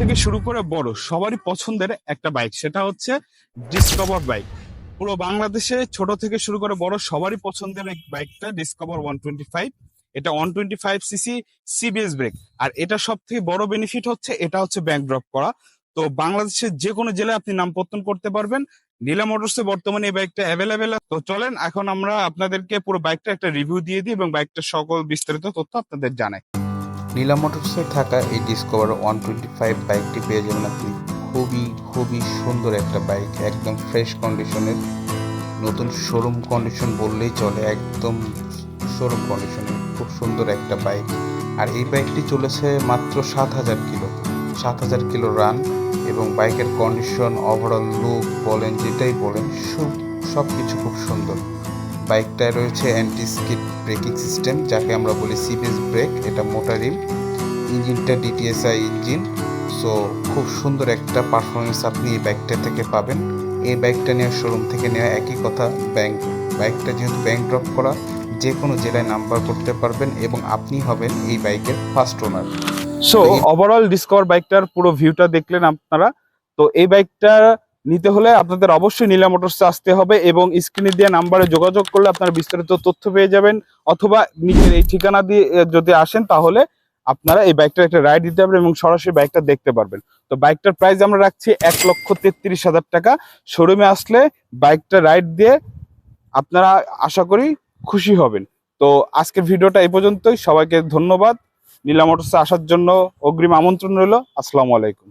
থেকে শুরু করে বড় সবারই পছন্দের একটা বাইক, সেটা হচ্ছে ডিসকভার বাইক। পুরো বাংলাদেশে ছোট থেকে শুরু করে বড় সবারই পছন্দের এই বাইকটা ডিসকভার 125। এটা 125 সিসি সিবিএস ব্রেক। আর এটা সব থেকে বড় বেনিফিট হচ্ছে এটা হচ্ছে ব্যাংক ড্রপ করা। তো বাংলাদেশের যে কোনো জেলায় আপনি নামপত্তন করতে পারবেন। নীলা মোটরসে বর্তমানে এই বাইকটা অ্যাভেলেবেল। তো চলেন এখন আমরা আপনাদেরকে পুরো বাইকটা একটা রিভিউ দিয়ে দিই এবং বাইকটার সকল বিস্তারিত তথ্য আপনাদের জানাই। নীলা মোটরসে থাকা এই ডিসকভার 125 বাইকটি পেয়ে যাবেন আপনি। খুবই সুন্দর একটা বাইক, একদম ফ্রেশ কন্ডিশনের, নতুন শোরুম কন্ডিশন বললেই চলে, একদম শোরুম কন্ডিশনের খুব সুন্দর একটা বাইক। আর এই বাইকটি চলেছে মাত্র 7,000 কিলো রান, এবং বাইকের কন্ডিশন, ওভারঅল লুক বলেন, যেটাই বলেন, সব কিছু খুব সুন্দর। বাইকটায় রয়েছে অ্যান্টি স্কিড ব্রেকিং সিস্টেম, যাকে আমরা বলি সিবিএস ব্রেক। এটা মোটরিম, ইঞ্জিনটা ডিটিএসআই ইঞ্জিন। সো খুব সুন্দর একটা পারফরমেন্স আপনি এই বাইকটা থেকে পাবেন। এই বাইকটা নেওয়ার শোরুম থেকে নেওয়া একই কথা, বাইকটা যেহেতু ব্যাংক ড্রপ করা, যে কোনো জেলায় নাম্বার করতে পারবেন এবং আপনি হবেন এই বাইকের first owner. So overall discover বাইকটার পুরো ভিউটা দেখলেন আপনারা। তো এই বাইকটা নিতে হলে আপনাদের অবশ্যই নীলা মোটরসে আসতে হবে এবং স্ক্রিনে দেওয়া নাম্বারে যোগাযোগ করলে আপনারা বিস্তারিত তথ্য পেয়ে যাবেন, অথবা নিজের এই ঠিকানা দিয়ে যদি আসেন তাহলে আপনারা এই বাইকটার একটা রাইড দিতে পারবেন এবং সরাসরি বাইকটা দেখতে পারবেন। তো বাইকটার প্রাইস আমরা রাখছি 1,33,000 টাকা। শোরুমে আসলে বাইকটা রাইড দিয়ে আপনারা আশা করি খুশি হবেন। তো আজকের ভিডিওটা এই পর্যন্তই। সবাইকে ধন্যবাদ। নীলা মোটরসে আসার জন্য অগ্রিম আমন্ত্রণ রইল। আসসালামু আলাইকুম।